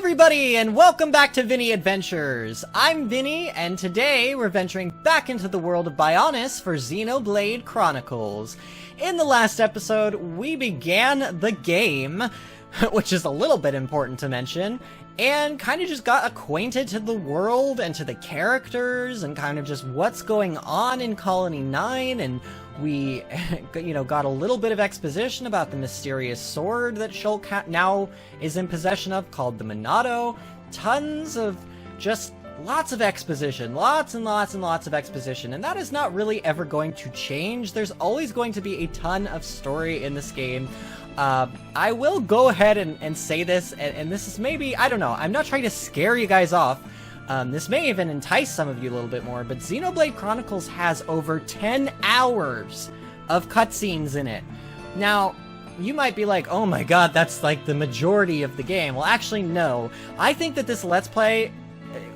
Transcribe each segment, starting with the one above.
everybody, and welcome back to VinnyAdventures! I'm Vinny, and today we're venturing back into the world of Bionis for Xenoblade Chronicles. In the last episode, we began the game, which is a little bit important to mention, and kind of just got acquainted to the world and to the characters and kind of just what's going on in Colony 9, and we, got a little bit of exposition about the mysterious sword that Shulk now is in possession of, called the Monado. Tons of just lots of exposition, lots and lots and lots of exposition, and that is not really ever going to change. There's always going to be a ton of story in this game. I will go ahead and say this, and this is maybe, I don't know, I'm not trying to scare you guys off. This may even entice some of you a little bit more, but Xenoblade Chronicles has over 10 hours of cutscenes in it. Now, you might be like, oh my god, that's like the majority of the game. Well, actually, no. I think that this Let's Play,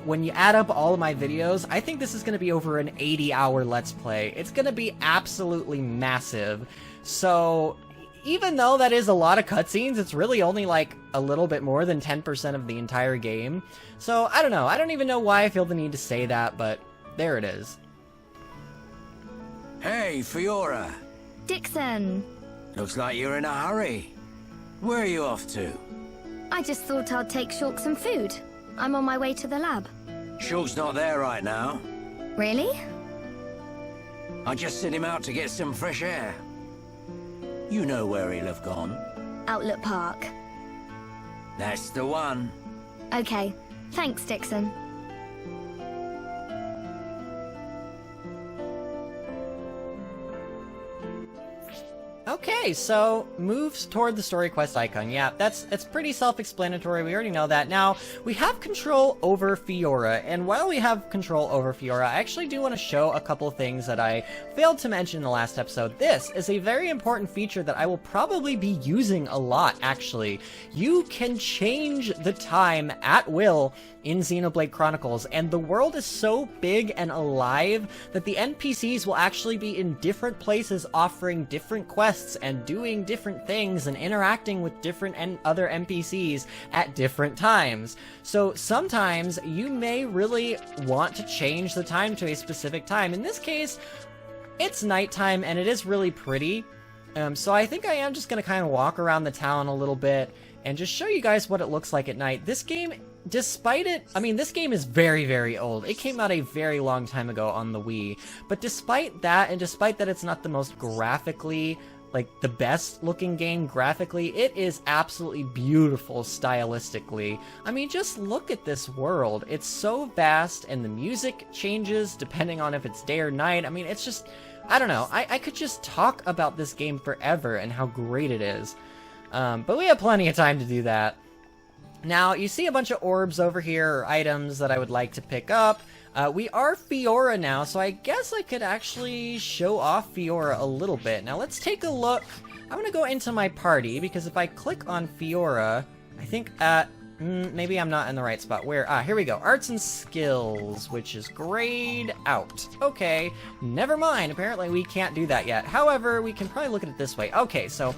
when you add up all of my videos, I think this is going to be over an 80-hour Let's Play. It's going to be absolutely massive. So even though that is a lot of cutscenes, it's really only like a little bit more than 10% of the entire game. So, I don't know. I don't even know why I feel the need to say that, but there it is. Hey, Fiora. Dixon. Looks like you're in a hurry. Where are you off to? I just thought I'd take Shulk some food. I'm on my way to the lab. Shulk's not there right now. Really? I just sent him out to get some fresh air. You know where he'll have gone. Outlet Park. That's the one. Okay. Thanks, Dixon. Okay, so moves toward the story quest icon. Yeah, it's pretty self-explanatory. We already know that. Now, we have control over Fiora, and while we have control over Fiora, I actually do want to show a couple things that I failed to mention in the last episode. This is a very important feature that I will probably be using a lot, actually. You can change the time at will in Xenoblade Chronicles, and the world is so big and alive that the NPCs will actually be in different places offering different quests and doing different things and interacting with different other NPCs at different times. So sometimes you may really want to change the time to a specific time. In this case, it's nighttime and it is really pretty. So I think I am just going to kind of walk around the town a little bit and just show you guys what it looks like at night. This game, despite it, I mean, this game is very, very old. It came out a very long time ago on the Wii. But despite that, and despite that it's not the most graphically, like, the best looking game graphically, it is absolutely beautiful stylistically. I mean, just look at this world. It's so vast, and the music changes depending on if it's day or night. I mean, it's just, I don't know. I could just talk about this game forever and how great it is. But we have plenty of time to do that. Now, you see a bunch of orbs over here, or items that I would like to pick up. We are Fiora now, so I guess I could actually show off Fiora a little bit. Now, let's take a look. I'm going to go into my party, because if I click on Fiora, I think, maybe I'm not in the right spot. Where? Here we go. Arts and Skills, which is grayed out. Okay, never mind. Apparently, we can't do that yet. However, we can probably look at it this way. Okay, so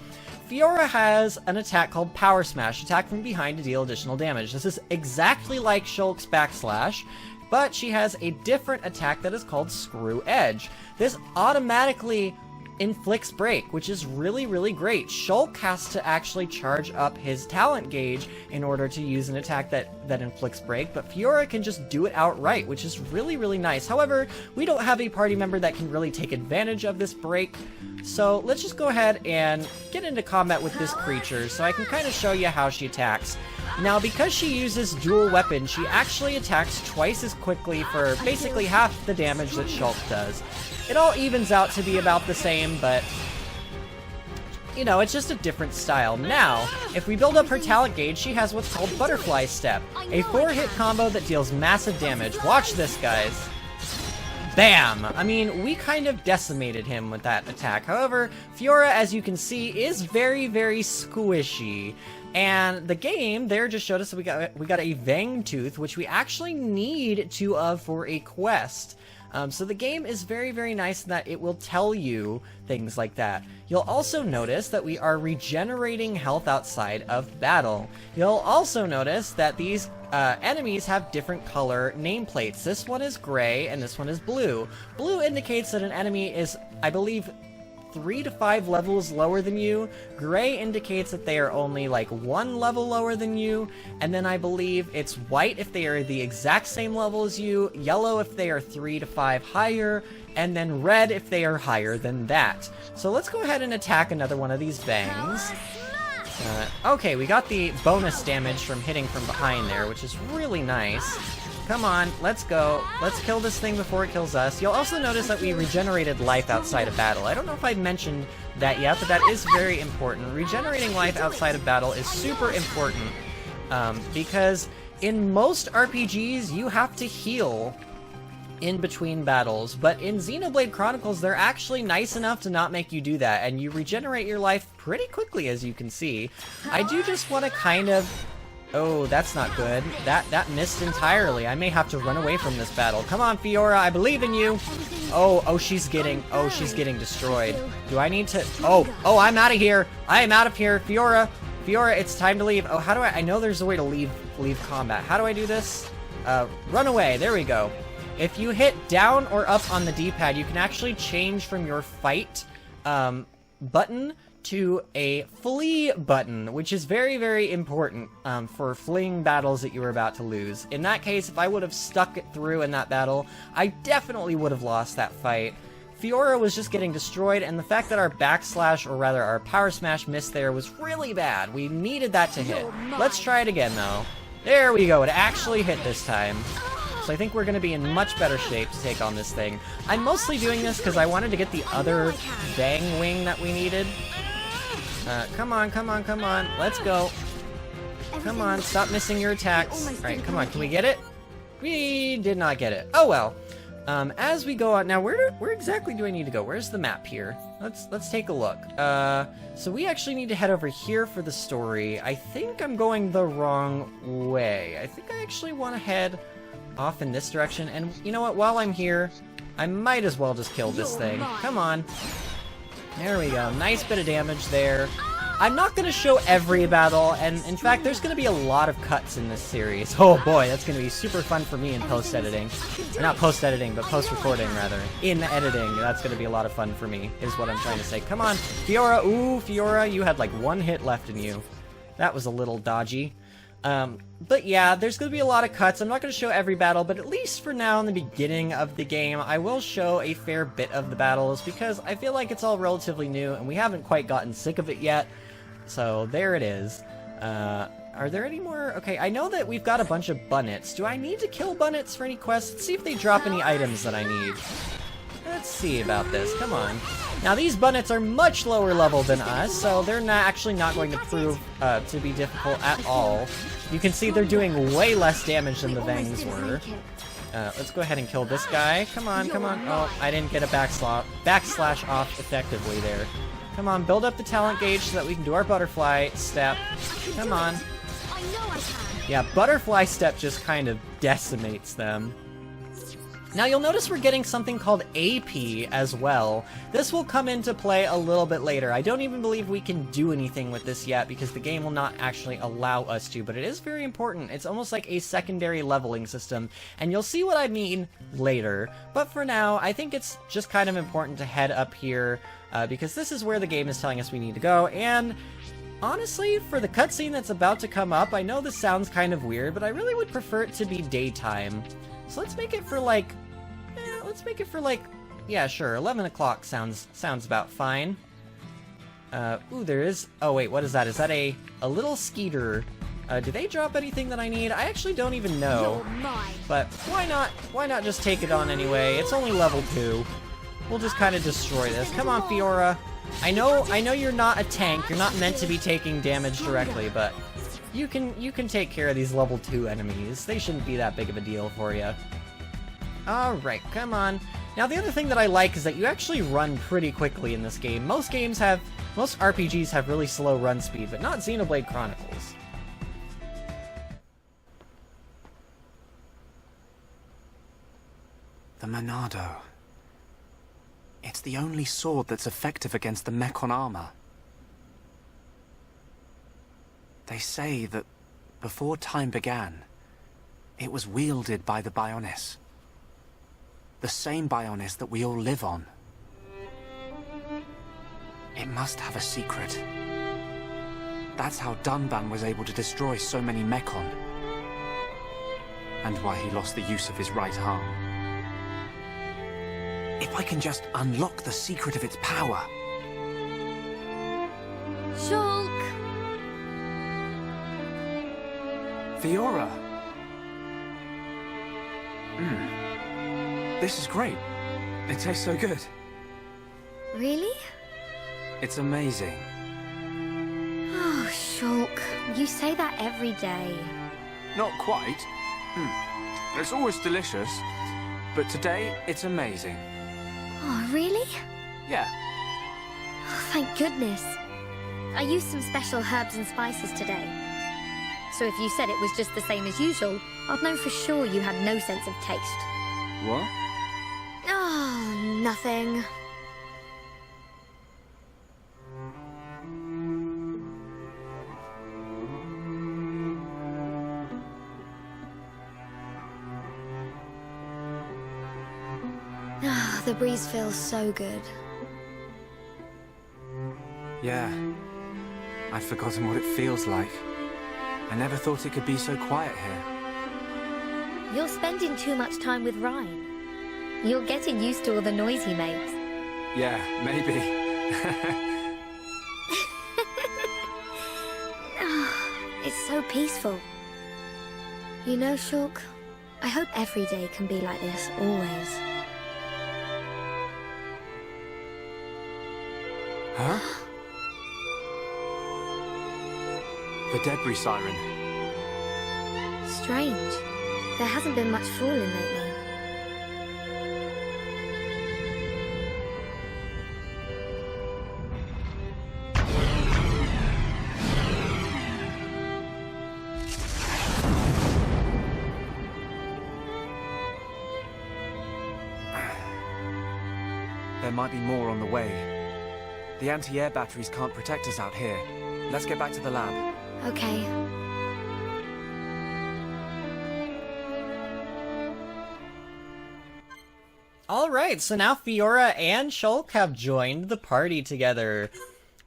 Fiora has an attack called Power Smash, attack from behind to deal additional damage. This is exactly like Shulk's Backslash, but she has a different attack that is called Screw Edge. This automatically inflicts break, which is really, really great. Shulk has to actually charge up his talent gauge in order to use an attack that inflicts break, but Fiora can just do it outright, which is really, really nice. However, we don't have a party member that can really take advantage of this break, so let's just go ahead and get into combat with this creature so I can kind of show you how she attacks. Now, because she uses dual weapons, she actually attacks twice as quickly for basically half the damage that Shulk does. It all evens out to be about the same, but, you know, it's just a different style. Now, if we build up her talent gauge, she has what's called Butterfly Step, a 4-hit combo that deals massive damage. Watch this, guys. Bam! I mean, we kind of decimated him with that attack. However, Fiora, as you can see, is very, very squishy. And the game there just showed us that we got a Vang Tooth, which we actually need for a quest. So the game is very, very nice in that it will tell you things like that. You'll also notice that we are regenerating health outside of battle. You'll also notice that these enemies have different color nameplates. This one is gray and this one is blue. Blue indicates that an enemy is, I believe, 3 to 5 levels lower than you. Gray indicates that they are only like 1 level lower than you. And then I believe it's white if they are the exact same level as you, yellow if they are 3 to 5 higher, and then red if they are higher than that. So let's go ahead and attack another one of these bangs. Okay, we got the bonus damage from hitting from behind there, which is really nice. Come on, let's go. Let's kill this thing before it kills us. You'll also notice that we regenerated life outside of battle. I don't know if I mentioned that yet, but that is very important. Regenerating life outside of battle is super important because in most RPGs, you have to heal in between battles, but in Xenoblade Chronicles, they're actually nice enough to not make you do that, and you regenerate your life pretty quickly, as you can see. I do just want to kind of... Oh, that's not good. That missed entirely. I may have to run away from this battle. Come on, Fiora, I believe in you. Oh, she's getting destroyed. Do I need to? Oh, I'm out of here. I am out of here, Fiora, it's time to leave. Oh, how do I know there's a way to leave combat. How do I do this? Run away. There we go. If you hit down or up on the D-pad, you can actually change from your fight button to a flee button, which is very, very important for fleeing battles that you were about to lose. In that case, if I would have stuck it through in that battle, I definitely would have lost that fight. Fiora was just getting destroyed, and the fact that our backslash, or rather our power smash, missed there was really bad. We needed that to hit. Let's try it again, though. There we go. It actually hit this time. So I think we're going to be in much better shape to take on this thing. I'm mostly doing this because I wanted to get the other bang wing that we needed. Come on. Let's go. Come on, stop missing your attacks. Alright, come on, can we get it? We did not get it. Oh well. As we go on, now where exactly do I need to go? Where's the map here? Let's take a look. So we actually need to head over here for the story. I think I'm going the wrong way. I think I actually want to head off in this direction. And you know what? While I'm here, I might as well just kill this thing. Come on. There we go. Nice bit of damage there. I'm not going to show every battle, and in fact, there's going to be a lot of cuts in this series. Oh boy, that's going to be super fun for me in post-editing. Or not post-editing, but post-recording, rather. In editing, that's going to be a lot of fun for me, is what I'm trying to say. Come on, Fiora. Ooh, Fiora, you had like 1 hit left in you. That was a little dodgy. But yeah, there's going to be a lot of cuts. I'm not going to show every battle, but at least for now in the beginning of the game, I will show a fair bit of the battles because I feel like it's all relatively new and we haven't quite gotten sick of it yet. So there it is. Are there any more? Okay, I know that we've got a bunch of bunnets. Do I need to kill bunnets for any quests? Let's see if they drop any items that I need. Let's see about this. Come on. Now, these bunnets are much lower level than us, so they're actually not going to prove to be difficult at all. You can see they're doing way less damage than the Vangs were. Let's go ahead and kill this guy. Come on. Oh, I didn't get a backslash off effectively there. Come on, build up the talent gauge so that we can do our butterfly step. Come on. Yeah, butterfly step just kind of decimates them. Now you'll notice we're getting something called AP as well. This will come into play a little bit later. I don't even believe we can do anything with this yet because the game will not actually allow us to, but it is very important. It's almost like a secondary leveling system, and you'll see what I mean later. But for now, I think it's just kind of important to head up here because this is where the game is telling us we need to go, and honestly, for the cutscene that's about to come up, I know this sounds kind of weird, but I really would prefer it to be daytime. So let's make it for like, yeah, sure, 11 o'clock sounds about fine. Ooh, there is, oh wait, what is that? Is that a little skeeter? Do they drop anything that I need? I actually don't even know. But why not just take it on anyway? It's only level 2. We'll just kind of destroy this. Come on, Fiora. I know you're not a tank. You're not meant to be taking damage directly, but you can take care of these level 2 enemies. They shouldn't be that big of a deal for you. Alright, come on. Now the other thing that I like is that you actually run pretty quickly in this game. Most RPGs have really slow run speed, but not Xenoblade Chronicles. The Monado. It's the only sword that's effective against the Mechon armor. They say that before time began, it was wielded by the Bionis. The same Bionis that we all live on. It must have a secret. That's how Dunban was able to destroy so many Mechon. And why he lost the use of his right arm. If I can just unlock the secret of its power... Shulk! Fiora! This is great. It tastes so good. Really? It's amazing. Oh, Shulk, you say that every day. Not quite. It's always delicious. But today, it's amazing. Oh, really? Yeah. Oh, thank goodness. I used some special herbs and spices today. So if you said it was just the same as usual, I'd know for sure you had no sense of taste. What? Oh, nothing. Ah, the breeze feels so good. Yeah. I'd forgotten what it feels like. I never thought it could be so quiet here. You're spending too much time with Ryan. You're getting used to all the noise he makes. Yeah, maybe. It's so peaceful. You know, Shulk, I hope every day can be like this, always. Huh? The debris siren. Strange. There hasn't been much falling lately. There might be more on the way. The anti-air batteries can't protect us out here. Let's get back to the lab. Okay. Alright, so now Fiora and Shulk have joined the party together.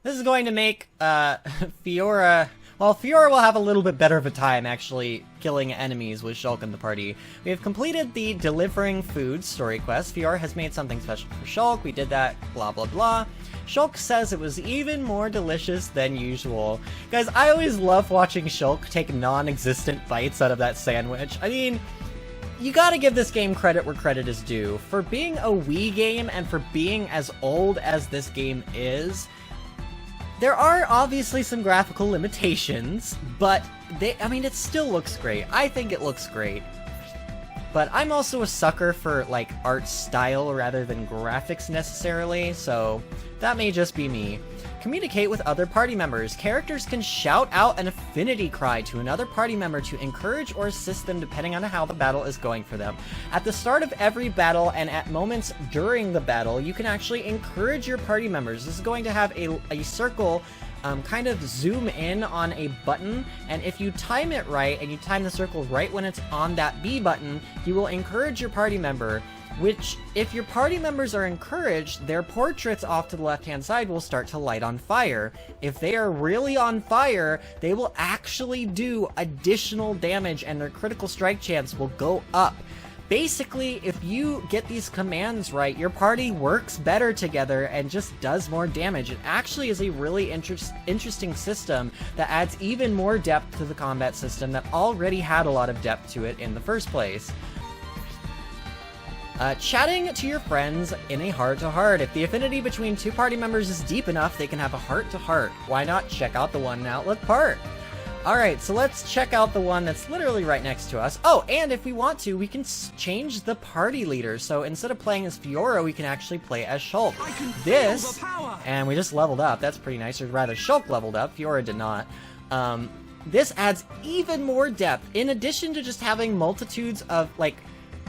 This is going to make, Fiora... Well, Fiora will have a little bit better of a time, actually, killing enemies with Shulk in the party. We have completed the Delivering Food story quest. Fiora has made something special for Shulk. We did that, blah blah blah. Shulk says it was even more delicious than usual. Guys, I always love watching Shulk take non-existent bites out of that sandwich. I mean... You gotta give this game credit where credit is due. For being a Wii game and for being as old as this game is, there are obviously some graphical limitations, but I mean, it still looks great. I think it looks great. But I'm also a sucker for, like, art style rather than graphics necessarily, so that may just be me. Communicate with other party members. Characters can shout out an affinity cry to another party member to encourage or assist them depending on how the battle is going for them. At the start of every battle and at moments during the battle, you can actually encourage your party members. This is going to have a circle kind of zoom in on a button, and if you time it right and you time the circle right when it's on that B button, you will encourage your party member, which, if your party members are encouraged, their portraits off to the left-hand side will start to light on fire. If they are really on fire, they will actually do additional damage and their critical strike chance will go up. Basically, if you get these commands right, your party works better together and just does more damage. It actually is a really interesting system that adds even more depth to the combat system that already had a lot of depth to it in the first place. Chatting to your friends in a heart-to-heart. If the affinity between two party members is deep enough, they can have a heart-to-heart. Why not check out the one in Outlook Part? Alright, so let's check out the one that's literally right next to us. Oh, and if we want to, we can change the party leader. So instead of playing as Fiora, we can actually play as Shulk. This, and we just leveled up. That's pretty nice. Or rather, Shulk leveled up. Fiora did not. This adds even more depth. In addition to just having multitudes of, like,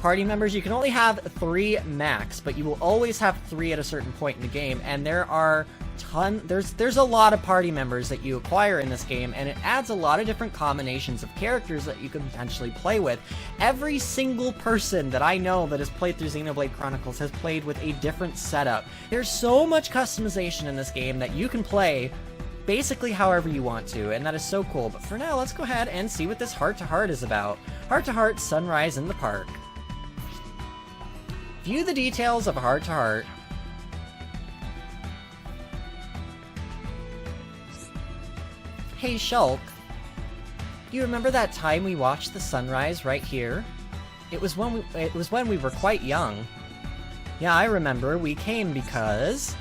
party members. You can only have 3 max, but you will always have 3 at a certain point in the game, and there are there's a lot of party members that you acquire in this game, and it adds a lot of different combinations of characters that you can potentially play with. Every single person that I know that has played through Xenoblade Chronicles has played with a different setup. There's so much customization in this game that you can play basically however you want to, and that is so cool. But for now, let's go ahead and see what this heart-to-heart is about. Heart-to-heart sunrise in the park. View the details of a heart-to-heart. Hey Shulk, do you remember that time we watched the sunrise right here? It was when we were quite young. Yeah, I remember. We came because...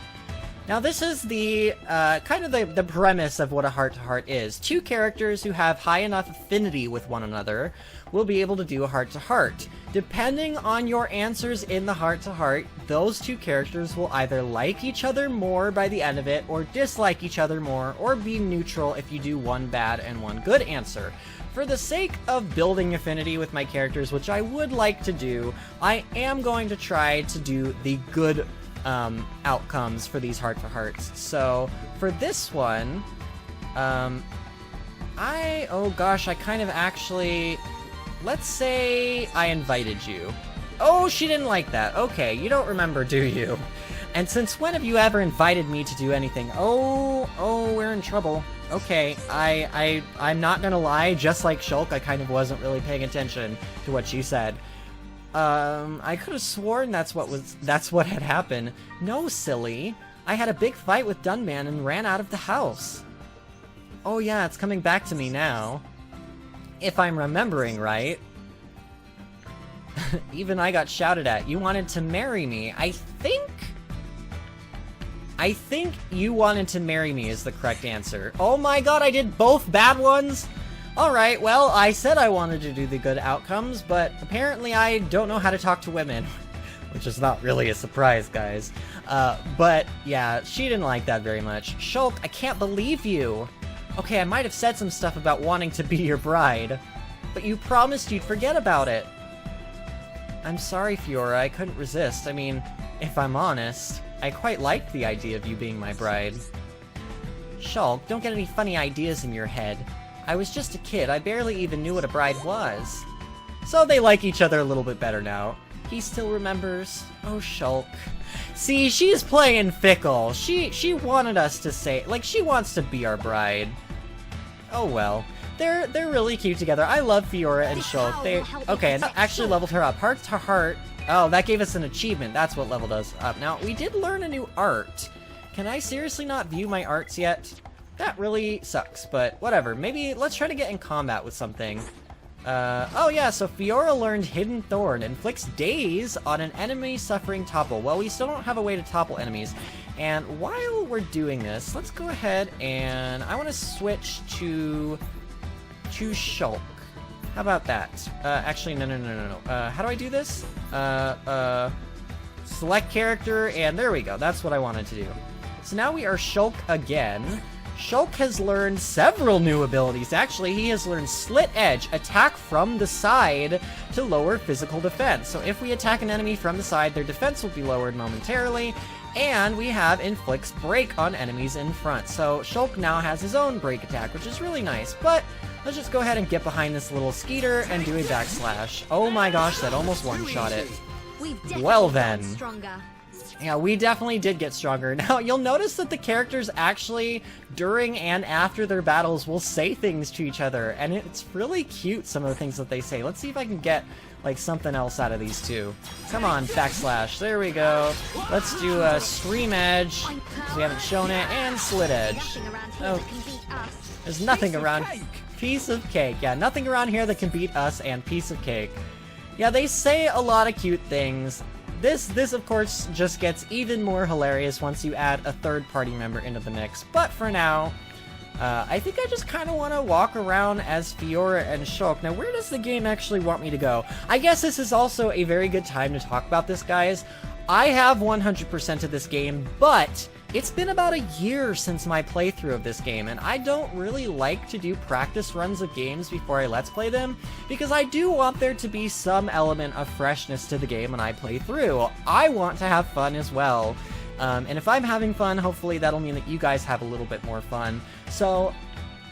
Now this is the, kind of the premise of what a heart-to-heart is. 2 characters who have high enough affinity with one another will be able to do a heart-to-heart. Depending on your answers in the heart-to-heart, those 2 characters will either like each other more by the end of it, or dislike each other more, or be neutral if you do one bad and one good answer. For the sake of building affinity with my characters, which I would like to do, I am going to try to do the good outcomes for these heart-to-hearts. So, for this one, oh gosh, I kind of actually... Let's say I invited you. Oh, she didn't like that. Okay, you don't remember, do you? And since when have you ever invited me to do anything? Oh, we're in trouble. Okay, I'm not gonna lie, just like Shulk, I kind of wasn't really paying attention to what she said. I could have sworn that's what had happened. No, silly. I had a big fight with Dunban and ran out of the house. Oh yeah, it's coming back to me now. If I'm remembering right. Even I got shouted at. You wanted to marry me. I think you wanted to marry me is the correct answer. Oh my god, I did both bad ones? Alright, well, I said I wanted to do the good outcomes, but apparently I don't know how to talk to women. Which is not really a surprise, guys. But, yeah, she didn't like that very much. Shulk, I can't believe you! Okay, I might have said some stuff about wanting to be your bride, but you promised you'd forget about it. I'm sorry, Fiora, I couldn't resist. I mean, if I'm honest, I quite liked the idea of you being my bride. Shulk, don't get any funny ideas in your head. I was just a kid, I barely even knew what a bride was. So they like each other a little bit better now. He still remembers. Oh, Shulk. See, she's playing fickle. She wanted us to say, like, she wants to be our bride. Oh well. They're really cute together. I love Fiora and Shulk. Okay, that actually leveled her up. Heart to heart. Oh, that gave us an achievement. That's what leveled us up. Now, we did learn a new art. Can I seriously not view my arts yet? That really sucks, but whatever. Maybe let's try to get in combat with something. Oh yeah, so Fiora learned Hidden Thorn. Inflicts daze on an enemy suffering topple. Well, we still don't have a way to topple enemies. And while we're doing this, let's go ahead and I want to switch to Shulk. How about that? Actually, no. How do I do this? Select character, and there we go. That's what I wanted to do. So now we are Shulk again. Shulk has learned several new abilities. Actually, he has learned Slit Edge, attack from the side to lower physical defense. So if we attack an enemy from the side, their defense will be lowered momentarily. And we have Inflicts Break on enemies in front. So Shulk now has his own break attack, which is really nice. But let's just go ahead and get behind this little skeeter and do a backslash. Oh my gosh, that almost one-shot it. Well then. Yeah, we definitely did get stronger. Now, you'll notice that the characters actually, during and after their battles, will say things to each other, and it's really cute, some of the things that they say. Let's see if I can get, like, something else out of these two. Come on, backslash. There we go. Let's do a Stream Edge, because we haven't shown it, and Slit Edge. Oh, there's nothing around... Piece of cake. Yeah, nothing around here that can beat us and piece of cake. Yeah, they say a lot of cute things. This of course just gets even more hilarious once you add a third party member into the mix. But for now, I think I just kind of want to walk around as Fiora and Shulk. Now, where does the game actually want me to go? I guess this is also a very good time to talk about this, guys. I have 100% of this game, but it's been about a year since my playthrough of this game, and I don't really like to do practice runs of games before I Let's Play them, because I do want there to be some element of freshness to the game when I play through. I want to have fun as well, and if I'm having fun, hopefully that'll mean that you guys have a little bit more fun. So,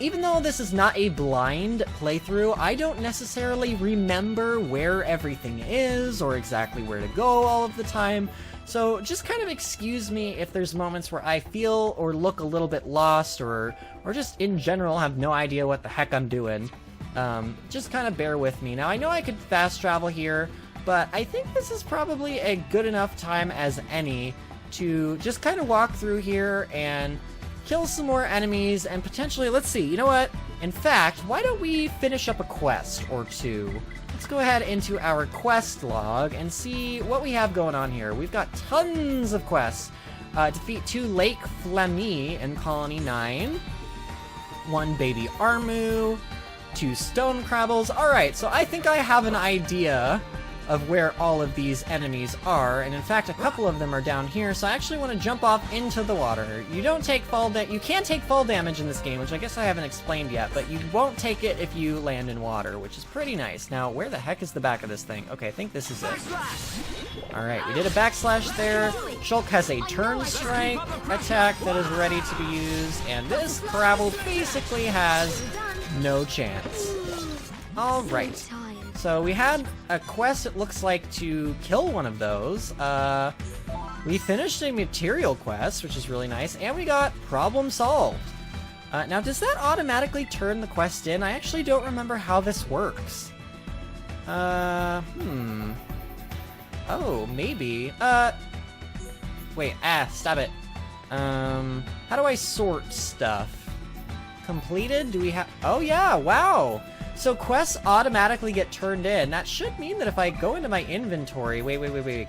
even though this is not a blind playthrough, I don't necessarily remember where everything is, or exactly where to go all of the time. So just kind of excuse me if there's moments where I feel or look a little bit lost, or just in general have no idea what the heck I'm doing. Just kind of bear with me. Now, I know I could fast travel here, but I think this is probably a good enough time as any to just kind of walk through here and kill some more enemies, and potentially, let's see, you know what? In fact, why don't we finish up a quest or two? Let's go ahead into our quest log and see what we have going on here. We've got tons of quests. Defeat 2 Lake Flammy in Colony 9. 1 Baby Armu. 2 Stone Crabbles. Alright, so I think I have an idea of where all of these enemies are, and in fact a couple of them are down here, so I actually want to jump off into the water. You don't take you can take fall damage in this game, which I guess I haven't explained yet, but you won't take it if you land in water, which is pretty nice. Now, where the heck is the back of this thing? Okay, I think this is it. Alright, we did a backslash there. Shulk has a turn strike attack that is ready to be used, and this Crabble basically has no chance. Alright. So we had a quest, it looks like, to kill one of those. We finished a material quest, which is really nice, and we got problem solved. Now, does that automatically turn the quest in? I actually don't remember how this works. Oh, maybe. Wait, stop it. How do I sort stuff? Completed? Do we have... Oh, yeah, wow! So quests automatically get turned in. That should mean that if I go into my inventory... Wait,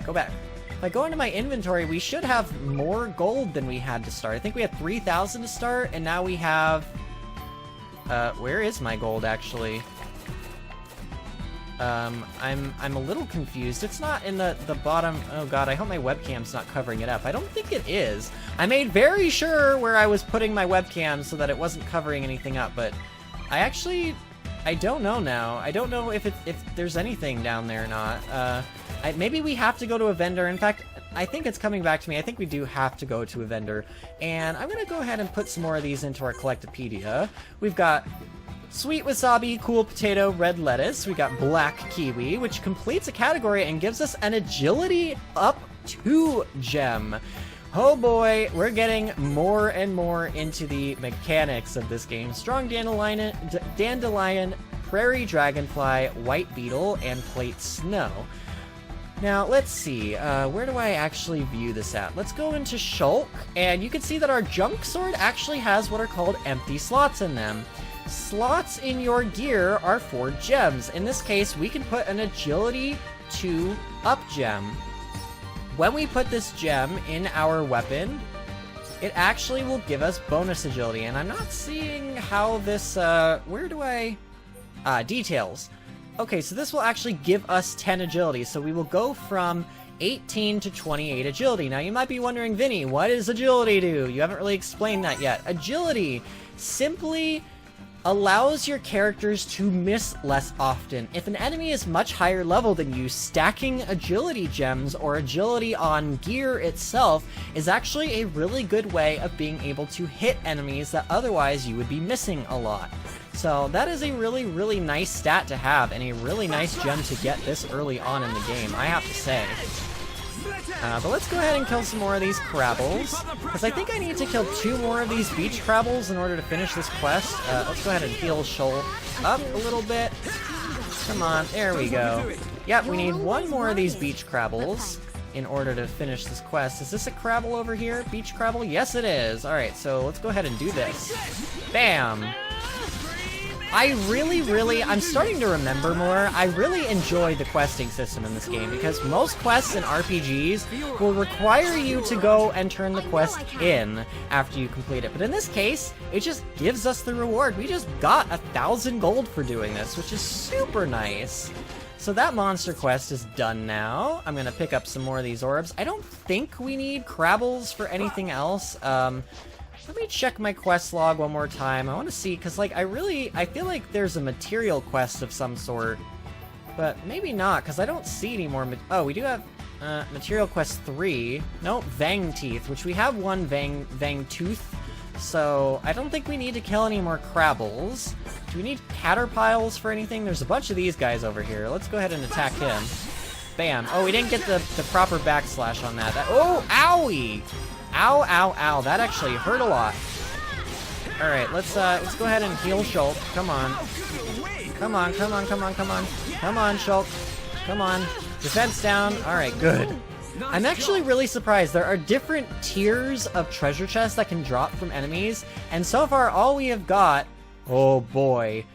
go back. If I go into my inventory, we should have more gold than we had to start. I think we had 3,000 to start, and now we have... where is my gold, actually? I'm a little confused. It's not in the bottom... Oh god, I hope my webcam's not covering it up. I don't think it is. I made very sure where I was putting my webcam so that it wasn't covering anything up, but I don't know now. I don't know if there's anything down there or not. Maybe we have to go to a vendor. In fact, I think it's coming back to me. I think we do have to go to a vendor. And I'm gonna go ahead and put some more of these into our Collectopedia. We've got sweet wasabi, cool potato, red lettuce. We got black kiwi, which completes a category and gives us an agility up 2 gem. Oh boy, we're getting more and more into the mechanics of this game. Strong dandelion, prairie dragonfly, white beetle, and plate snow. Now, let's see, where do I actually view this at? Let's go into Shulk, and you can see that our junk sword actually has what are called empty slots in them. Slots in your gear are 4 gems. In this case, we can put an agility 2 up gem. When we put this gem in our weapon, it actually will give us bonus agility, and I'm not seeing how this, where do I... details. Okay, so this will actually give us 10 agility, so we will go from 18 to 28 agility. Now, you might be wondering, Vinny, what does agility do? You haven't really explained that yet. Agility simply allows your characters to miss less often. If an enemy is much higher level than you, stacking agility gems or agility on gear itself is actually a really good way of being able to hit enemies that otherwise you would be missing a lot. So that is a really, really nice stat to have, and a really nice gem to get this early on in the game, I have to say. But let's go ahead and kill some more of these Crabbles, because I think I need to kill 2 more of these beach Crabbles in order to finish this quest. Let's go ahead and heal Shulk up a little bit. Come on, there we go. Yep, we need 1 more of these beach Crabbles in order to finish this quest. Is this a Crabble over here? Beach Crabble? Yes, it is. Alright, so let's go ahead and do this. Bam! I'm starting to remember more. I really enjoy the questing system in this game, because most quests in RPGs will require you to go and turn the quest in after you complete it. But in this case, it just gives us the reward. We just got 1,000 gold for doing this, which is super nice. so that monster quest is done now. I'm gonna pick up some more of these orbs. I don't think we need Crabbles for anything else. Let me check my quest log one more time. I want to see, because, like, I feel like there's a material quest of some sort. But maybe not, because I don't see any more. Oh, we do have material quest 3. Nope, Vang Teeth, which we have one Vang Tooth. So I don't think we need to kill any more Crabbles. Do we need Caterpiles for anything? There's a bunch of these guys over here. Let's go ahead and attack him. Bam. Oh, we didn't get the proper backslash on that. Oh, owie! Ow, ow, ow. That actually hurt a lot. Alright, let's go ahead and heal Shulk. Come on. Come on, come on, come on, come on. Come on, Shulk. Come on. Defense down. Alright, good. I'm actually really surprised. There are different tiers of treasure chests that can drop from enemies, and so far all we have got... Oh boy.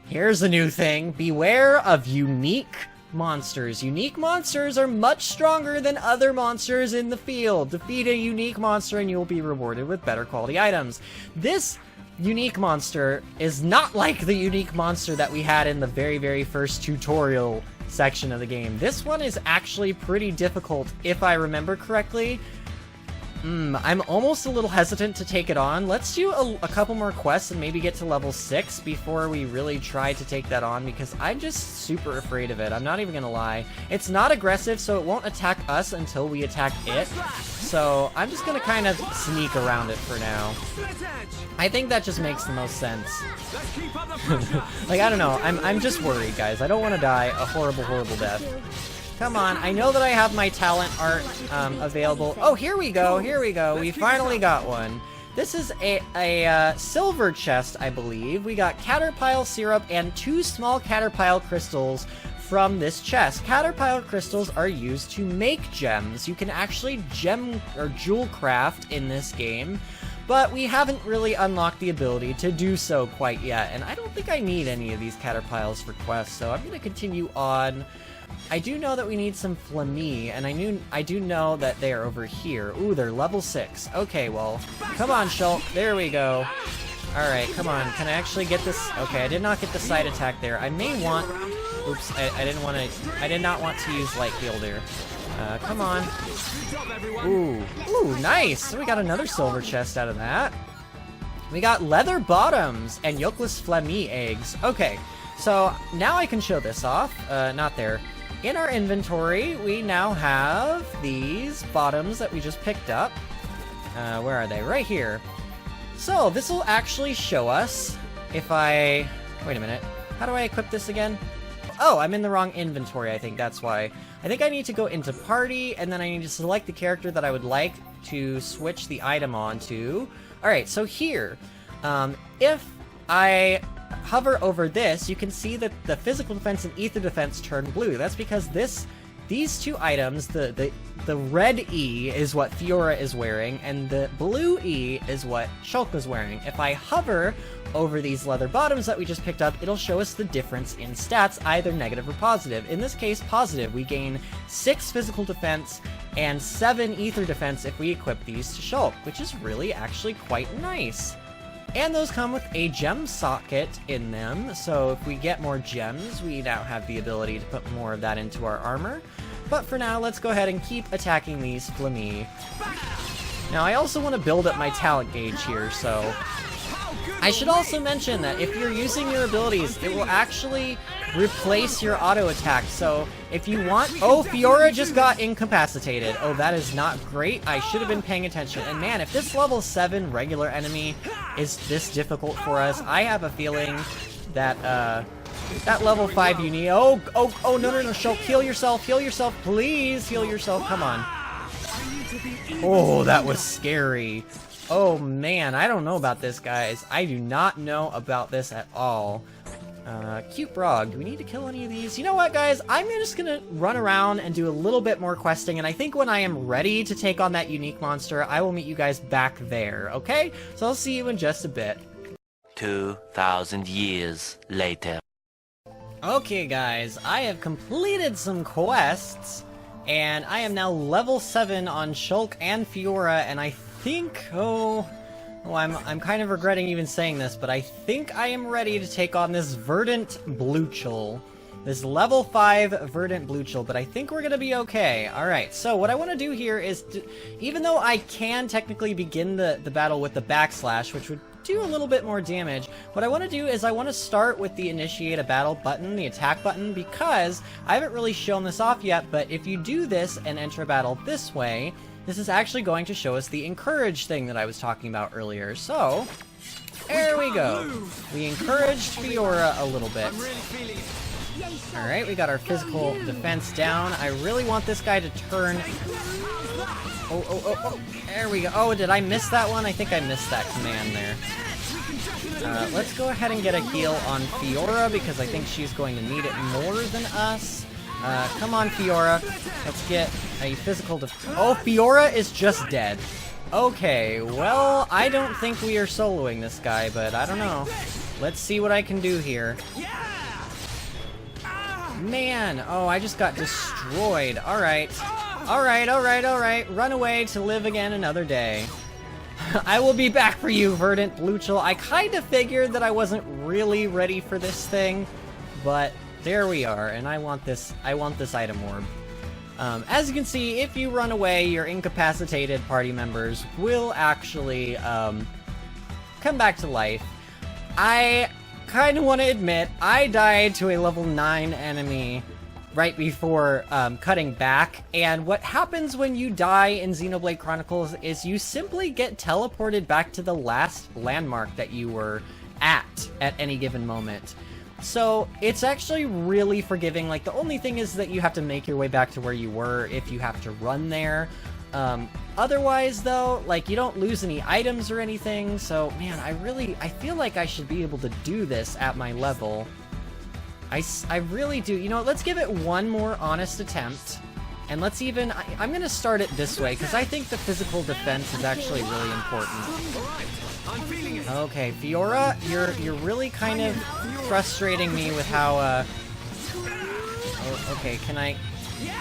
Here's a new thing. Beware of unique monsters. Unique monsters are much stronger than other monsters in the field. Defeat a unique monster and you will be rewarded with better quality items. This unique monster is not like the unique monster that we had in the very first tutorial section of the game. This one is actually pretty difficult, if I remember correctly. I'm almost a little hesitant to take it on. Let's do a couple more quests and maybe get to level 6 before we really try to take that on, because I'm just super afraid of it. I'm not even gonna lie. It's not aggressive, so it won't attack us until we attack it. So I'm just gonna kind of sneak around it for now. I think that just makes the most sense. Like, I don't know. I'm just worried, guys. I don't want to die a horrible death. Come on, I know that I have my talent art available. Oh, here we go, here we go. We finally got one. This is a silver chest, I believe. We got Caterpile syrup and 2 small Caterpile crystals from this chest. Caterpile crystals are used to make gems. You can actually gem or jewel craft in this game, but we haven't really unlocked the ability to do so quite yet, and I don't think I need any of these Caterpiles for quests, so I'm gonna continue on. I do know that we need some Flammy, and I do know that they are over here. Ooh, they're level 6. Okay, well, come on, Shulk. There we go. Alright, come on. Can I actually get this? Okay, I did not get the side attack there. I may want... Oops, I did not want to use Light Fielder. Come on. Ooh, nice! So we got another silver chest out of that. We got leather bottoms and yolkless Flammy eggs. Okay, so now I can show this off. Not there. In our inventory, we now have these bottoms that we just picked up. Where are they? Right here. So, this will actually show us if I... Wait a minute. How do I equip this again? Oh, I'm in the wrong inventory, I think. That's why. I think I need to go into party, and then I need to select the character that I would like to switch the item onto. Alright, so here. If I hover over this, you can see that the physical defense and ether defense turn blue. That's because these 2 items, the red E is what Fiora is wearing, and the blue E is what Shulk is wearing. If I hover over these leather bottoms that we just picked up, it'll show us the difference in stats, either negative or positive. In this case, positive. We gain 6 physical defense and 7 ether defense if we equip these to Shulk, which is really actually quite nice. And those come with a gem socket in them, so if we get more gems, we now have the ability to put more of that into our armor. But for now, let's go ahead and keep attacking these Flammy. Now, I also want to build up my talent gauge here, so... I should also mention that if you're using your abilities, it will actually replace your auto attack, so if you want... Oh, Fiora just got incapacitated. Oh, that is not great. I should have been paying attention. And man, if this level 7 regular enemy is this difficult for us, I have a feeling that, that level 5 you need... Oh, no, Shulk, heal yourself, please, heal yourself, come on. Oh, that was scary. Oh man, I don't know about this, guys. I do not know about this at all. Cute Brog, do we need to kill any of these? You know what, guys? I'm just gonna run around and do a little bit more questing, and I think when I am ready to take on that unique monster, I will meet you guys back there, okay? So I'll see you in just a bit. 2,000 years later. Okay, guys, I have completed some quests, and I am now level 7 on Shulk and Fiora, and I think, I'm kind of regretting even saying this, but I think I am ready to take on this Verdant Bluechel. this level 5 Verdant Bluechel, but I think we're gonna be okay. Alright, so what I want to do here is, even though I can technically begin the battle with the backslash, which would do a little bit more damage, what I want to do is I want to start with the initiate a battle button, the attack button, because I haven't really shown this off yet, but if you do this and enter a battle this way, this is actually going to show us the encourage thing that I was talking about earlier. So, there we go. We encouraged Fiora a little bit. Alright, we got our physical defense down. I really want this guy to turn... Oh, there we go. Oh, did I miss that one? I think I missed that command there. Let's go ahead and get a heal on Fiora, because I think she's going to need it more than us. Come on, Fiora. Let's get a physical Oh, Fiora is just dead. Okay, well, I don't think we are soloing this guy, but I don't know. Let's see what I can do here. Man, oh, I just got destroyed. Alright. Alright. Run away to live again another day. I will be back for you, Verdant Bluechel. I kind of figured that I wasn't really ready for this thing, but there we are, and I want this item orb. As you can see, if you run away, your incapacitated party members will actually come back to life. I kind of want to admit, I died to a level 9 enemy right before cutting back, and what happens when you die in Xenoblade Chronicles is you simply get teleported back to the last landmark that you were at any given moment. So it's actually really forgiving. Like, the only thing is that you have to make your way back to where you were if you have to run there. Otherwise, though, like, you don't lose any items or anything. So, man, I feel like I should be able to do this at my level. I really do. You know, let's give it one more honest attempt. And let's even... I'm going to start it this way, because I think the physical defense is actually really important. Okay, Fiora, you're really kind of frustrating me with how, Oh, okay, can I...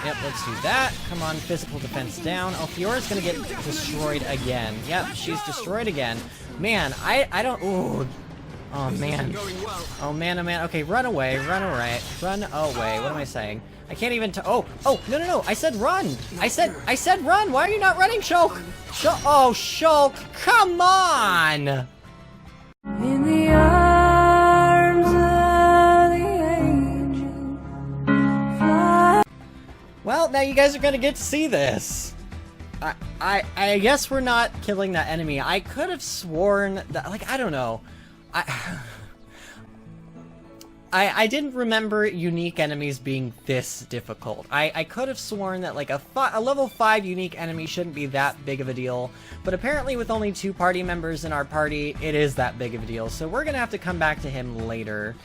Yep, let's do that. Come on, physical defense down. Oh, Fiora's gonna get destroyed again. Yep, she's destroyed again. Man, I don't... Ooh. Oh, man. Oh, man. Okay, run away. Run away. What am I saying? I can't even Oh, no. I said run. I said run. Why are you not running, Shulk? Oh, Shulk. Come on. In the arms of the angel, fly. Well, now you guys are gonna get to see this. I guess we're not killing that enemy. I could have sworn that, like, I don't know. I didn't remember unique enemies being this difficult. I could have sworn that, like, a level 5 unique enemy shouldn't be that big of a deal, but apparently with only 2 party members in our party, it is that big of a deal, so we're gonna have to come back to him later.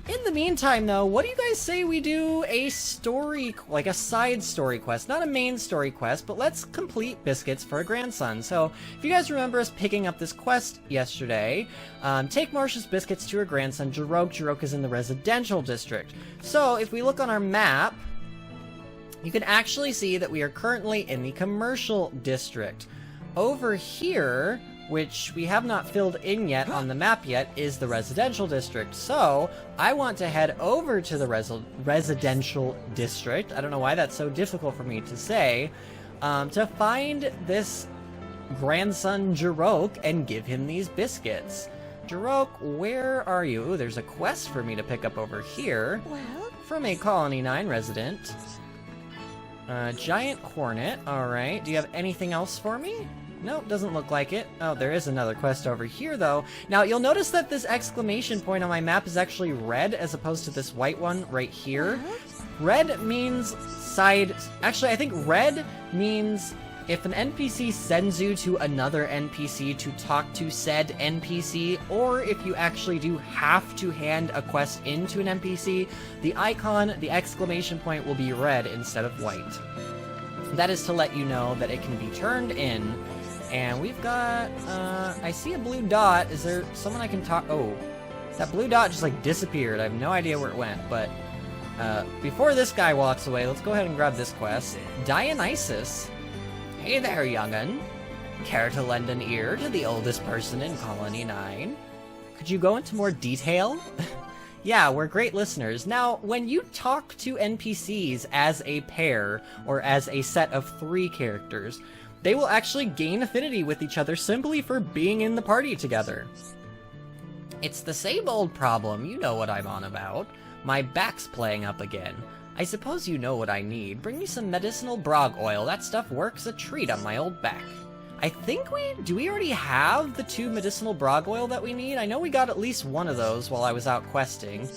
In the meantime, though, what do you guys say we do a story, like a side story quest? Not a main story quest, but let's complete biscuits for a grandson. So, if you guys remember us picking up this quest yesterday, take Marcia's biscuits to her grandson, Xenoblade. Xenoblade is in the residential district. So, if we look on our map, you can actually see that we are currently in the commercial district. Over here, which we have not filled in yet on the map yet, is the residential district. So, I want to head over to the residential district, I don't know why that's so difficult for me to say, to find this grandson Xenoblade and give him these biscuits. Xenoblade, where are you? Ooh, there's a quest for me to pick up over here. Well? From a Colony 9 resident. Giant Hornet, alright. Do you have anything else for me? Nope, doesn't look like it. Oh, there is another quest over here, though. Now, you'll notice that this exclamation point on my map is actually red, as opposed to this white one right here. Red means side... Actually, I think red means if an NPC sends you to another NPC to talk to said NPC, or if you actually do have to hand a quest in to an NPC, the icon, the exclamation point, will be red instead of white. That is to let you know that it can be turned in. And we've got, I see a blue dot. Is there someone I can talk? Oh, that blue dot just, like, disappeared. I have no idea where it went, but, before this guy walks away, let's go ahead and grab this quest. Dionysus. Hey there, young'un. Care to lend an ear to the oldest person in Colony 9? Could you go into more detail? Yeah, we're great listeners. Now, when you talk to NPCs as a pair, or as a set of 3 characters, they will actually gain affinity with each other simply for being in the party together. It's the same old problem, you know what I'm on about. My back's playing up again. I suppose you know what I need. Bring me some medicinal brog oil. That stuff works a treat on my old back. I think do we already have the 2 medicinal brog oil that we need? I know we got at least one of those while I was out questing.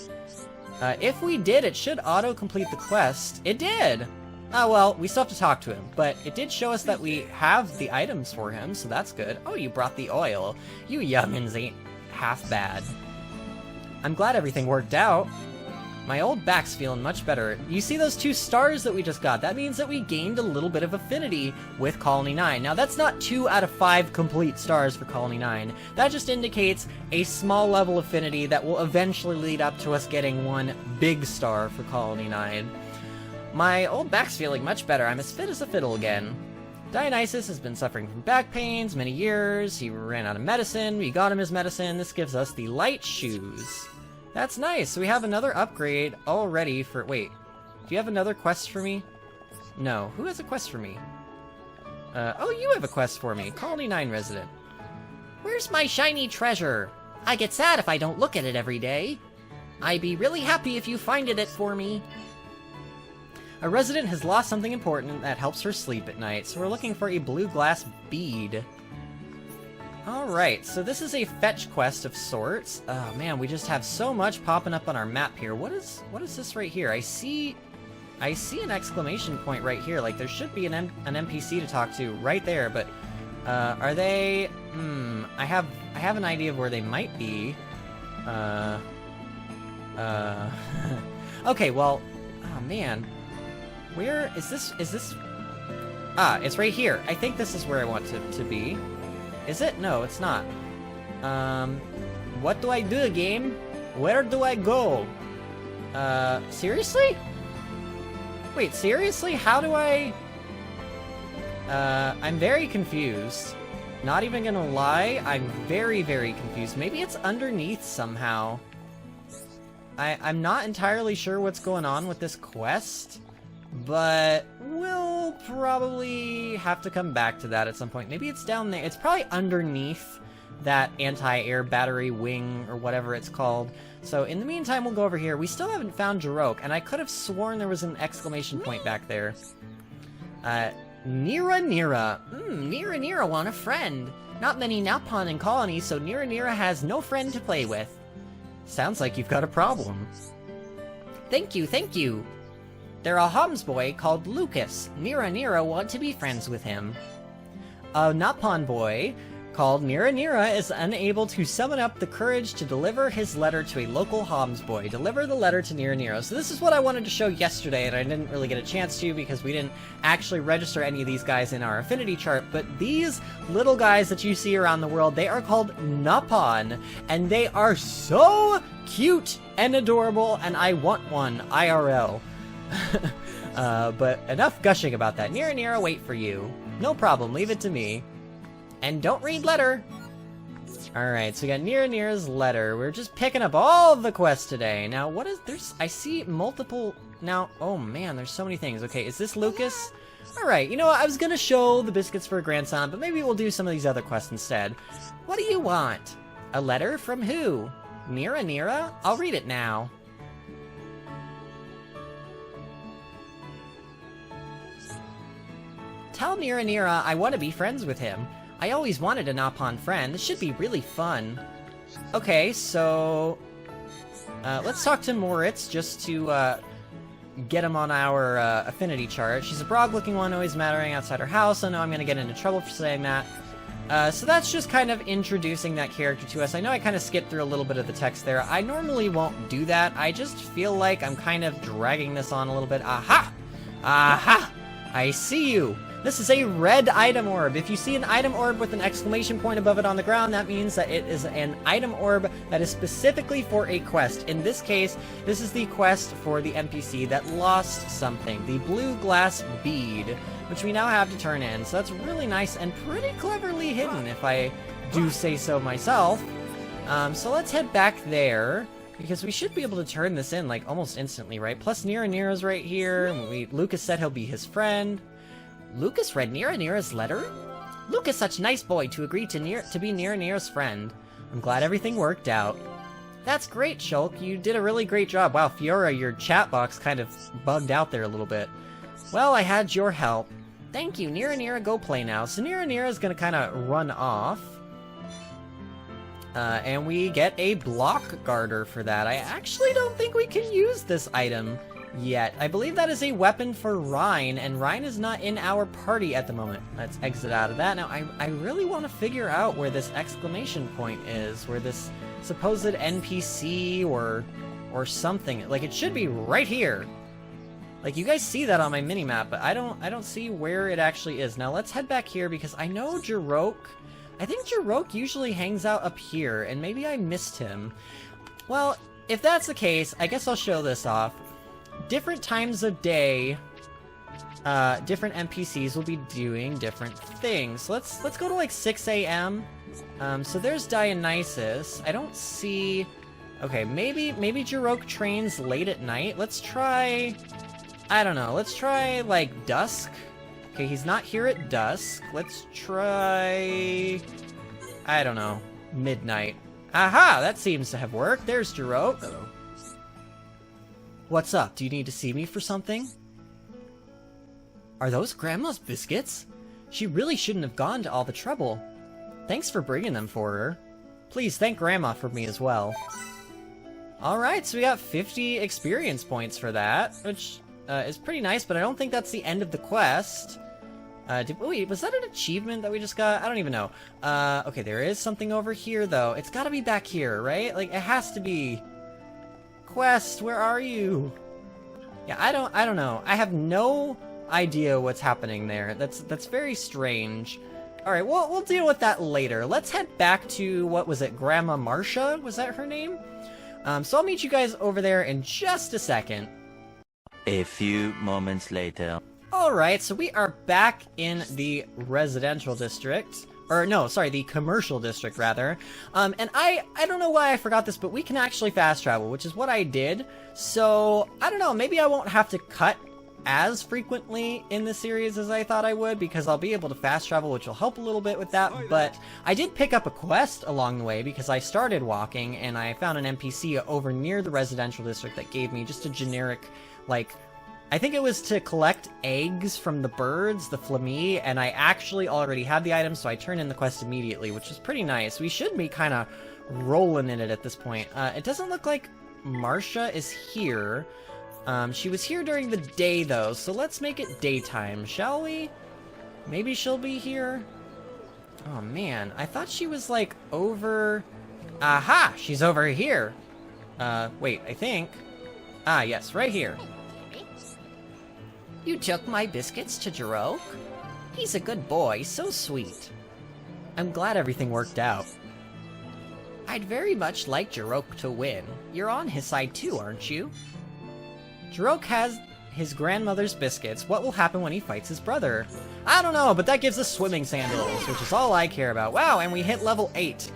If we did, it should auto-complete the quest. It did! Oh well, we still have to talk to him, but it did show us that we have the items for him, so that's good. Oh, you brought the oil. You youngins ain't half bad. I'm glad everything worked out. My old back's feeling much better. You see those 2 stars that we just got? That means that we gained a little bit of affinity with Colony 9. Now, that's not 2 out of 5 complete stars for Colony 9. That just indicates a small level of affinity that will eventually lead up to us getting 1 big star for Colony 9. My old back's feeling much better. I'm as fit as a fiddle again. Dionysus has been suffering from back pains many years. He ran out of medicine. We got him his medicine. This gives us the light shoes. That's nice. So we have another upgrade already for... Wait. Do you have another quest for me? No. Who has a quest for me? Oh, you have a quest for me. Colony 9 resident. Where's my shiny treasure? I get sad if I don't look at it every day. I'd be really happy if you finded it for me. A resident has lost something important that helps her sleep at night, so we're looking for a blue glass bead. Alright, so this is a fetch quest of sorts. Oh man, we just have so much popping up on our map here. What is this right here? I see an exclamation point right here. Like, there should be an NPC to talk to right there, but are they... I have an idea of where they might be. Okay, well... Oh man. Where is this... Ah, it's right here. I think this is where I want to be. Is it? No, it's not. What do I do, game? Where do I go? Seriously? Wait, seriously? How do I... I'm very confused. Not even gonna lie, I'm very, very confused. Maybe it's underneath somehow. I'm not entirely sure what's going on with this quest, but we'll probably have to come back to that at some point. Maybe it's down there. It's probably underneath that anti-air battery wing or whatever it's called. So in the meantime, we'll go over here. We still haven't found Jirok, and I could have sworn there was an exclamation point back there. Nira. Nira want a friend. Not many Napon in colony, so Nira has no friend to play with. Sounds like you've got a problem. Thank you. They're a Homs boy called Lucas. Nira want to be friends with him. A Napon boy called Nira is unable to summon up the courage to deliver his letter to a local Homs boy. Deliver the letter to Nira. So this is what I wanted to show yesterday, and I didn't really get a chance to because we didn't actually register any of these guys in our affinity chart, but these little guys that you see around the world, they are called Napon, and they are so cute and adorable, and I want one IRL. But enough gushing about that. Nira, wait for you. No problem, leave it to me. And don't read letter! Alright, so we got Nira's letter. We're just picking up all of the quests today. Now, what is... I see multiple... Now, oh man, there's so many things. Okay, is this Lucas? Alright, you know what? I was gonna show the biscuits for a grandson, but maybe we'll do some of these other quests instead. What do you want? A letter from who? Nira? I'll read it now. Tell Nira I want to be friends with him. I always wanted a Napon friend. This should be really fun. Okay, so... let's talk to Moritz just to, get him on our, affinity chart. She's a brog-looking one, always mattering outside her house. I know I'm gonna get into trouble for saying that. So that's just kind of introducing that character to us. I know I kind of skipped through a little bit of the text there. I normally won't do that. I just feel like I'm kind of dragging this on a little bit. Aha! Aha! I see you! This is a red item orb. If you see an item orb with an exclamation point above it on the ground, that means that it is an item orb that is specifically for a quest. In this case, this is the quest for the NPC that lost something, the blue glass bead, which we now have to turn in. So that's really nice and pretty cleverly hidden, if I do say so myself. So let's head back there. Because we should be able to turn this in, like, almost instantly, right? Plus, Nira's right here. Lucas said he'll be his friend. Lucas read Nira's letter? Lucas, such a nice boy to agree to be Nira's friend. I'm glad everything worked out. That's great, Shulk. You did a really great job. Wow, Fiora, your chat box kind of bugged out there a little bit. Well, I had your help. Thank you. Nira, go play now. So Nira's gonna kind of run off. And we get a block garter for that. I actually don't think we can use this item yet. I believe that is a weapon for Rhine, and Rhine is not in our party at the moment. Let's exit out of that. Now, I really want to figure out where this exclamation point is, where this supposed NPC or something. Like, it should be right here. Like, you guys see that on my minimap, but I don't see where it actually is. Now, let's head back here, because I know I think Jirok usually hangs out up here, and maybe I missed him. Well, if that's the case, I guess I'll show this off. Different times of day, different NPCs will be doing different things. So let's go to like 6 a.m. So there's Dionysus. I don't see... Okay, maybe Jirok trains late at night. Let's try... I don't know. Let's try, like, dusk. Okay, he's not here at dusk. Let's try... I don't know. Midnight. Aha! That seems to have worked. There's Jirok. Hello. What's up? Do you need to see me for something? Are those Grandma's biscuits? She really shouldn't have gone to all the trouble. Thanks for bringing them for her. Please thank Grandma for me as well. Alright, so we got 50 experience points for that, which is pretty nice, but I don't think that's the end of the quest. Wait, was that an achievement that we just got? I don't even know. Okay, there is something over here, though. It's gotta be back here, right? Like, it has to be... Quest, where are you? Yeah, I don't know. I have no idea what's happening there. That's very strange. Alright, we'll deal with that later. Let's head back to, what was it, Grandma Marcia? Was that her name? So I'll meet you guys over there in just a second. A few moments later. Alright, so we are back in the residential district. Or, no, sorry, the commercial district, rather. And I don't know why I forgot this, but we can actually fast travel, which is what I did. So, I don't know, maybe I won't have to cut as frequently in the series as I thought I would, because I'll be able to fast travel, which will help a little bit with that. But I did pick up a quest along the way, because I started walking, and I found an NPC over near the residential district that gave me just a generic, like... I think it was to collect eggs from the birds, the flammy, and I actually already had the item, so I turned in the quest immediately, which is pretty nice. We should be kind of rolling in it at this point. It doesn't look like Marcia is here. She was here during the day, though, so let's make it daytime, shall we? Maybe she'll be here? Oh, man. I thought she was, like, over... Aha! She's over here! Wait, I think... Ah, yes, right here. You took my biscuits to Jirok? He's a good boy, so sweet. I'm glad everything worked out. I'd very much like Jirok to win. You're on his side too, aren't you? Jirok has his grandmother's biscuits. What will happen when he fights his brother? I don't know, but that gives us swimming sandals, which is all I care about. Wow, and we hit level 8.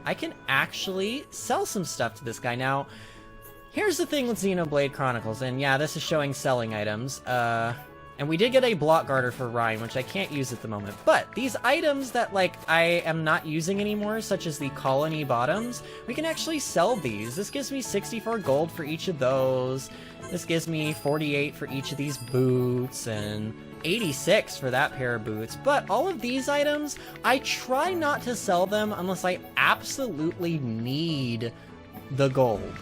I can actually sell some stuff to this guy now. Here's the thing with Xenoblade Chronicles, and yeah, this is showing selling items, and we did get a block garter for Rhine, which I can't use at the moment, but these items that, like, I am not using anymore, such as the colony bottoms, we can actually sell these. This gives me 64 gold for each of those, this gives me 48 for each of these boots, and 86 for that pair of boots, but all of these items, I try not to sell them unless I absolutely need the gold.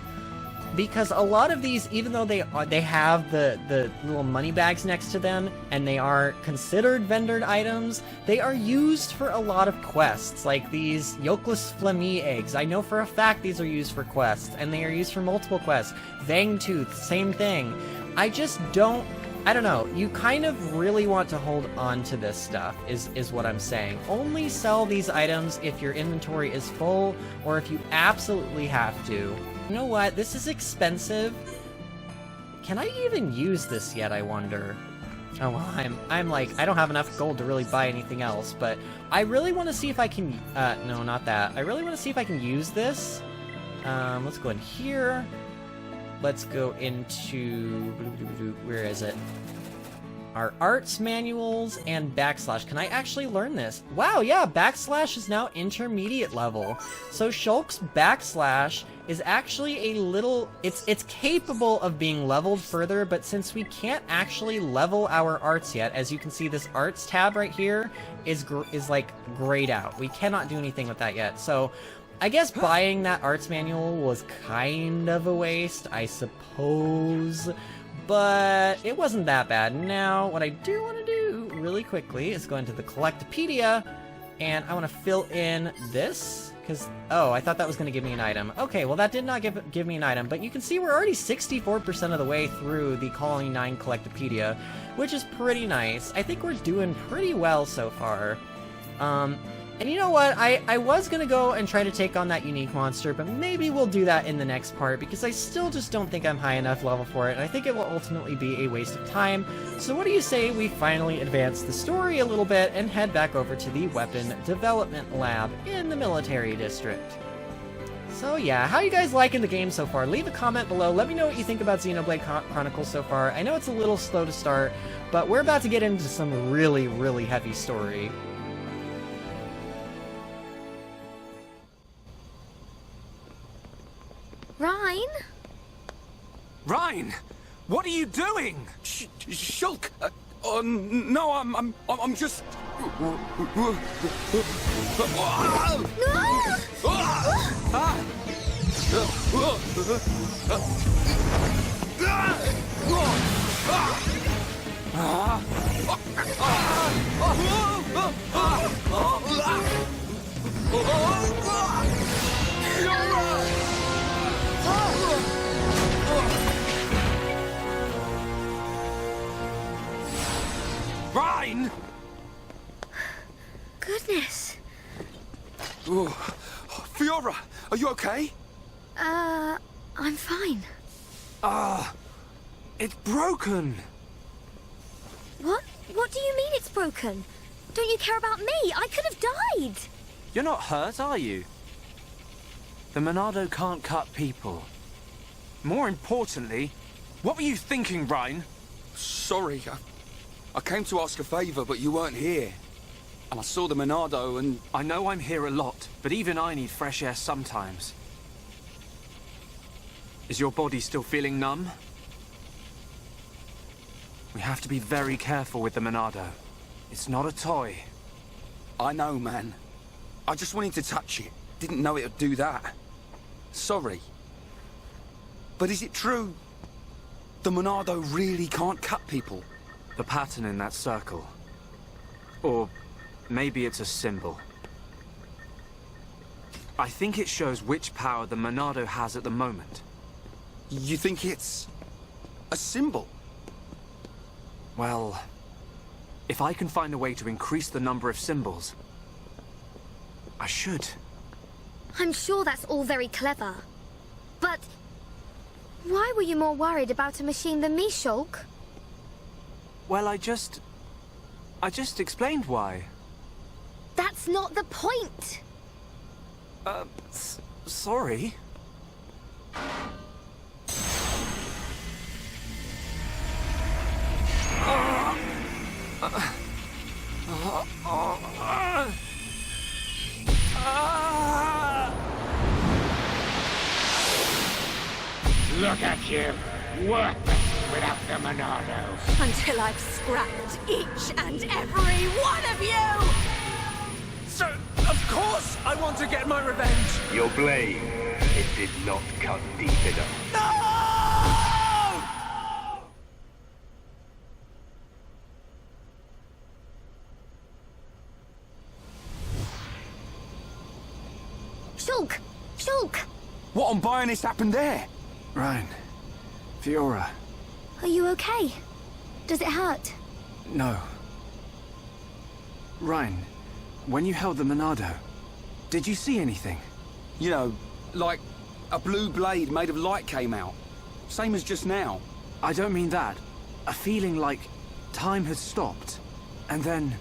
Because a lot of these, even though they have the little money bags next to them, and they are considered vendored items, they are used for a lot of quests, like these yolkless flammy eggs. I know for a fact these are used for quests, and they are used for multiple quests. Fangtooth, same thing. I just don't... I don't know, you kind of really want to hold on to this stuff, is what I'm saying. Only sell these items if your inventory is full, or if you absolutely have to. You know what? This is expensive. Can I even use this yet, I wonder? Oh, well, I'm like, I don't have enough gold to really buy anything else, but I really want to see if I can, no, not that. I really want to see if I can use this. Let's go in here. Let's go into... Where is it? Our arts manuals and backslash. Can I actually learn this? Wow, yeah, backslash is now intermediate level. So Shulk's backslash is actually a little... It's capable of being leveled further, but since we can't actually level our arts yet, as you can see, this arts tab right here is like grayed out. We cannot do anything with that yet. So I guess buying that arts manual was kind of a waste, I suppose. But it wasn't that bad. Now, what I do want to do really quickly is go into the Collectopedia, and I want to fill in this, because, oh, I thought that was going to give me an item. Okay, well, that did not give me an item, but you can see we're already 64% of the way through the Colony 9 Collectopedia, which is pretty nice. I think we're doing pretty well so far. And you know what, I was gonna go and try to take on that unique monster, but maybe we'll do that in the next part, because I still just don't think I'm high enough level for it, and I think it will ultimately be a waste of time. So what do you say we finally advance the story a little bit and head back over to the Weapon Development Lab in the Military District? So yeah, how are you guys liking the game so far? Leave a comment below, let me know what you think about Xenoblade Chronicles so far. I know it's a little slow to start, but we're about to get into some really, really heavy story. Rhine? Rhine! What are you doing? Shulk! No, I'm just... Rhine! Goodness. Fiora, are you okay? I'm fine. It's broken! What? What do you mean it's broken? Don't you care about me? I could have died! You're not hurt, are you? The Monado can't cut people. More importantly, what were you thinking, Rhine? Sorry, I came to ask a favor, but you weren't here. And I saw the Monado and... I know I'm here a lot, but even I need fresh air sometimes. Is your body still feeling numb? We have to be very careful with the Monado. It's not a toy. I know, man. I just wanted to touch it. Didn't know it would do that. Sorry. But is it true? The Monado really can't cut people? The pattern in that circle. Or maybe it's a symbol. I think it shows which power the Monado has at the moment. You think it's... a symbol? Well, if I can find a way to increase the number of symbols, I should. I'm sure that's all very clever. But why were you more worried about a machine than me, Shulk? Well, I just explained why. That's not the point! Sorry. Look at you, worthless without the Monado. Until I've scrapped each and every one of you! So, of course I want to get my revenge! Your blade, it did not cut deep enough. No! Shulk! Shulk! What on Bionis happened there? Rhine. Fiora. Are you okay? Does it hurt? No. Rhine, when you held the Monado, did you see anything? You know, like a blue blade made of light came out. Same as just now. I don't mean that. A feeling like time had stopped. And then...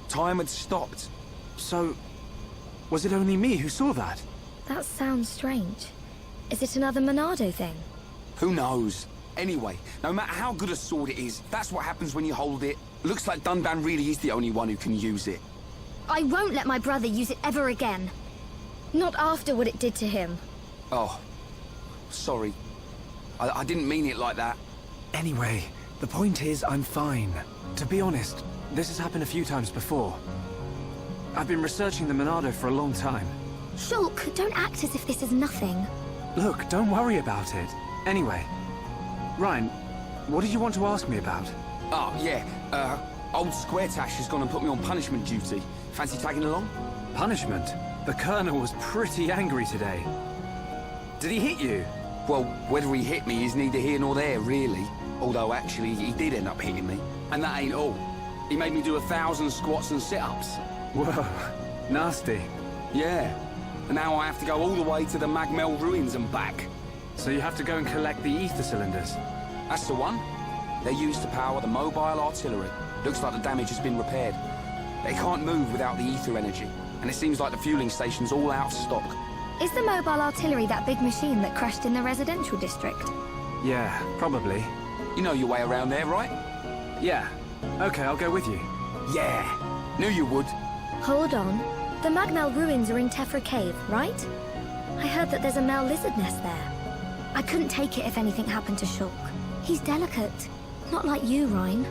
Time had stopped. So, was it only me who saw that? That sounds strange. Is it another Monado thing? Who knows? Anyway, no matter how good a sword it is, that's what happens when you hold it. Looks like Dunban really is the only one who can use it. I won't let my brother use it ever again. Not after what it did to him. Oh, sorry. I didn't mean it like that. Anyway, the point is I'm fine. To be honest, this has happened a few times before. I've been researching the Monado for a long time. Shulk, don't act as if this is nothing. Look, don't worry about it. Anyway, Ryan, what did you want to ask me about? Oh, yeah. Old Squaretash has gone and put me on punishment duty. Fancy tagging along? Punishment? The Colonel was pretty angry today. Did he hit you? Well, whether he hit me is neither here nor there, really. Although, actually, he did end up hitting me. And that ain't all. He made me do 1,000 squats and sit-ups. Whoa, nasty. Yeah. And now I have to go all the way to the Magmel ruins and back. So you have to go and collect the ether cylinders? That's the one. They're used to power the mobile artillery. Looks like the damage has been repaired. They can't move without the ether energy. And it seems like the fueling station's all out of stock. Is the mobile artillery that big machine that crashed in the residential district? Yeah, probably. You know your way around there, right? Yeah. Okay, I'll go with you. Yeah. Knew you would. Hold on. The Magmel ruins are in Tephra Cave, right? I heard that there's a Mel lizard nest there. I couldn't take it if anything happened to Shulk. He's delicate. Not like you, Ryan.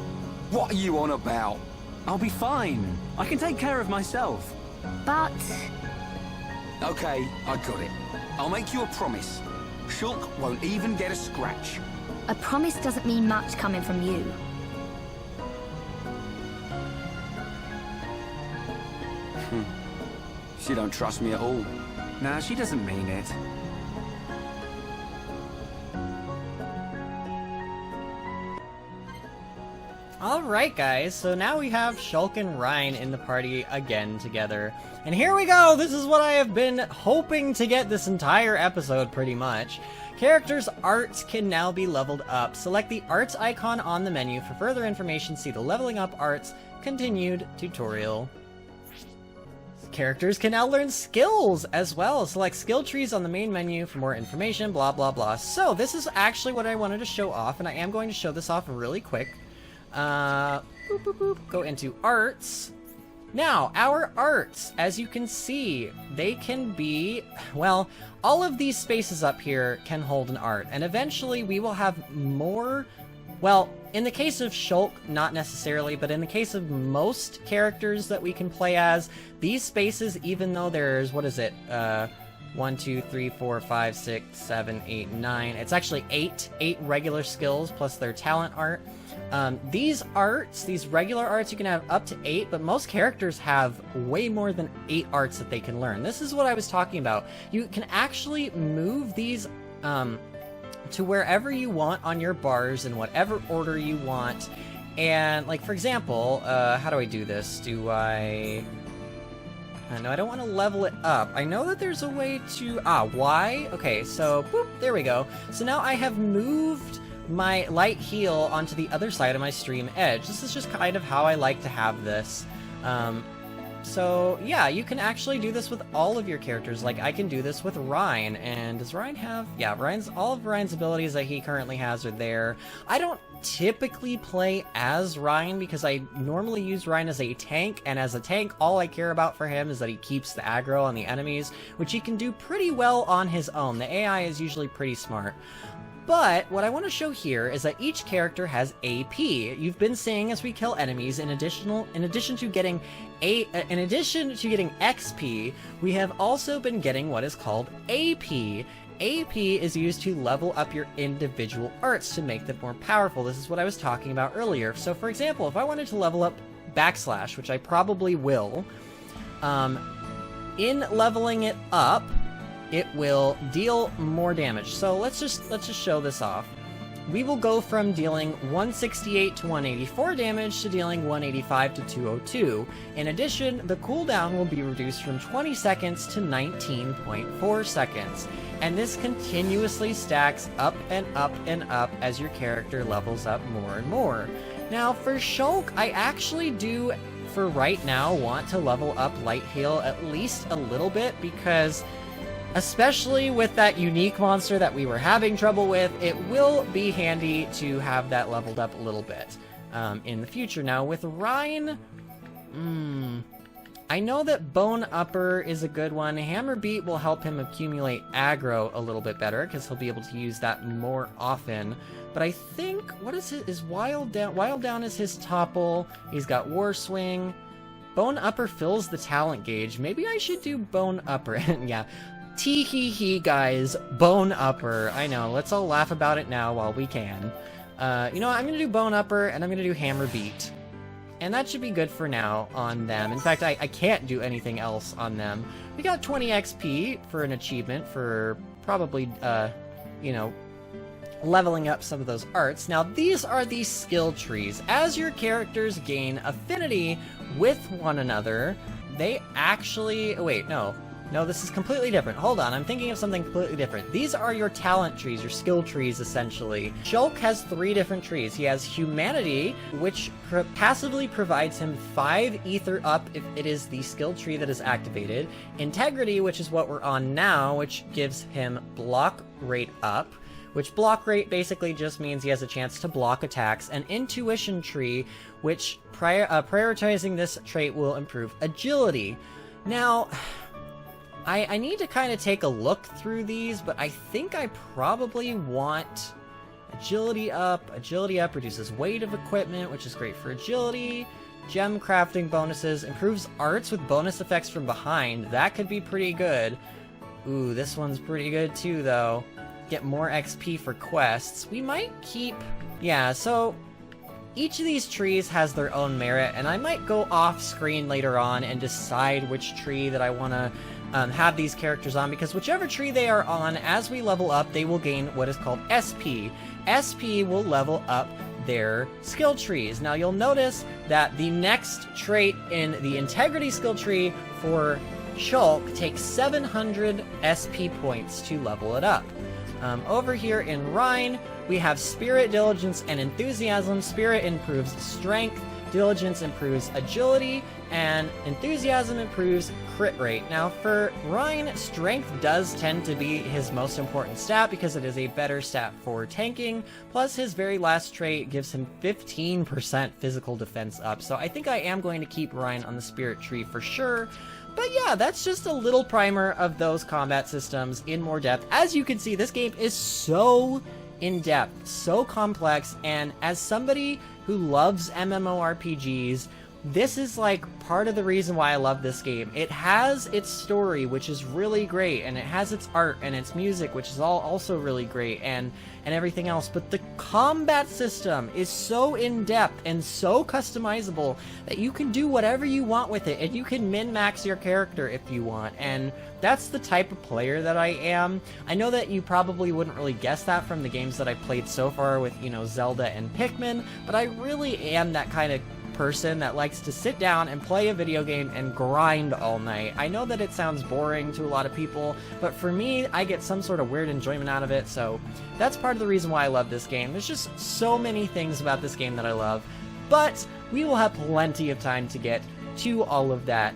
What are you on about? I'll be fine. I can take care of myself. But... Okay, I got it. I'll make you a promise. Shulk won't even get a scratch. a promise doesn't mean much coming from you. She don't trust me at all. Nah, she doesn't mean it. Alright guys, so now we have Shulk and Ryan in the party again together. And here we go! This is what I have been hoping to get this entire episode, pretty much. Characters' arts can now be leveled up. Select the arts icon on the menu. For further information, see the Leveling Up Arts Continued tutorial. Characters can now learn skills as well. Select skill trees on the main menu for more information, blah blah blah. So this is actually what I wanted to show off, and I am going to show this off really quick. Boop, boop, boop. Go into arts. Now, our arts, as you can see, they can be, well, all of these spaces up here can hold an art, and eventually we will have more, well, in the case of Shulk, not necessarily, but in the case of most characters that we can play as, these spaces, even though there's, what is it, 1, 2, 3, 4, 5, 6, 7, 8, 9, it's actually 8 regular skills plus their talent art. These arts, these regular arts, you can have up to 8, but most characters have way more than 8 arts that they can learn. This is what I was talking about. You can actually move these to wherever you want on your bars in whatever order you want. And, like, for example, how do I do this? Do I... no, I don't want to level it up. I know that there's a way to... Y? Okay, so, boop, there we go. So now I have moved my light heal onto the other side of my stream edge. This is just kind of how I like to have this. So yeah, you can actually do this with all of your characters. Like, I can do this with Ryan, and does Ryan have... Yeah, all of Ryan's abilities that he currently has are there. I don't typically play as Ryan because I normally use Ryan as a tank, and as a tank, all I care about for him is that he keeps the aggro on the enemies, which he can do pretty well on his own. The AI is usually pretty smart. But what I want to show here is that each character has AP. You've been seeing as we kill enemies, in addition to getting XP, we have also been getting what is called AP. AP is used to level up your individual arts to make them more powerful. This is what I was talking about earlier. So for example, if I wanted to level up Backslash, which I probably will, in leveling it up, it will deal more damage. So let's just show this off. We will go from dealing 168 to 184 damage to dealing 185 to 202. In addition, the cooldown will be reduced from 20 seconds to 19.4 seconds. And this continuously stacks up and up and up as your character levels up more and more. Now for Shulk, I actually do, for right now, want to level up Light Heal at least a little bit, because especially with that unique monster that we were having trouble with, it will be handy to have that leveled up a little bit in the future. Now, with Rhine, I know that Bone Upper is a good one. Hammer Beat will help him accumulate aggro a little bit better, because he'll be able to use that more often. But I think, what is it? Is Wild Down? Wild Down is his topple. He's got War Swing. Bone Upper fills the talent gauge. Maybe I should do Bone Upper. Yeah. Tee-hee-hee, guys. Bone Upper. I know. Let's all laugh about it now while we can. You know what? I'm going to do Bone Upper, and I'm going to do Hammer Beat. And that should be good for now on them. In fact, I can't do anything else on them. We got 20 XP for an achievement for probably, you know, leveling up some of those arts. Now, these are the skill trees. As your characters gain affinity with one another, they actually... Oh, wait, no. No, this is completely different. Hold on, I'm thinking of something completely different. These are your talent trees, your skill trees, essentially. Shulk has 3 different trees. He has Humanity, which passively provides him 5 Ether up if it is the skill tree that is activated. Integrity, which is what we're on now, which gives him Block Rate up, which block rate basically just means he has a chance to block attacks. And Intuition tree, which prioritizing this trait will improve Agility. Now... I need to kind of take a look through these, but I think I probably want Agility up. Agility up reduces weight of equipment, which is great for agility. Gem crafting bonuses. Improves arts with bonus effects from behind. That could be pretty good. Ooh, this one's pretty good too, though. Get more XP for quests. We might keep... Yeah, so... Each of these trees has their own merit, and I might go off screen later on and decide which tree that I want to have these characters on, because whichever tree they are on, as we level up, they will gain what is called SP. SP will level up their skill trees. Now, you'll notice that the next trait in the Integrity skill tree for Shulk takes 700 SP points to level it up. Over here in Rhine, we have Spirit, Diligence, and Enthusiasm. Spirit improves Strength, Diligence improves Agility, and Enthusiasm improves crit rate. Now, for Rhine, Strength does tend to be his most important stat because it is a better stat for tanking, plus his very last trait gives him 15% physical defense up. So I think I am going to keep Rhine on the Spirit tree for sure. But yeah, that's just a little primer of those combat systems in more depth. As you can see, this game is so in-depth, so complex, and as somebody who loves MMORPGs, this is like part of the reason why I love this game. It has its story, which is really great, and it has its art and its music, which is also really great, and everything else, but the combat system is so in-depth and so customizable that you can do whatever you want with it, and you can min-max your character if you want, and that's the type of player that I am. I know that you probably wouldn't really guess that from the games that I've played so far with, you know, Zelda and Pikmin, but I really am that kind of person that likes to sit down and play a video game and grind all night. I know that it sounds boring to a lot of people, but for me, I get some sort of weird enjoyment out of it, so that's part of the reason why I love this game. There's just so many things about this game that I love, but we will have plenty of time to get to all of that.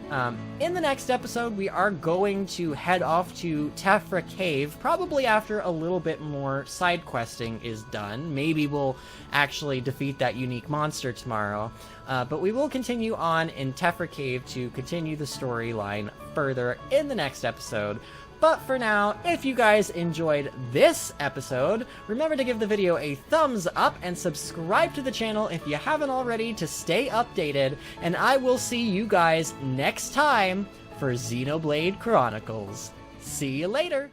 In the next episode, we are going to head off to Tephra Cave, probably after a little bit more side questing is done. Maybe we'll actually defeat that unique monster tomorrow. But we will continue on in Tephra Cave to continue the storyline further in the next episode. But for now, if you guys enjoyed this episode, remember to give the video a thumbs up and subscribe to the channel if you haven't already to stay updated, and I will see you guys next time for Xenoblade Chronicles. See you later!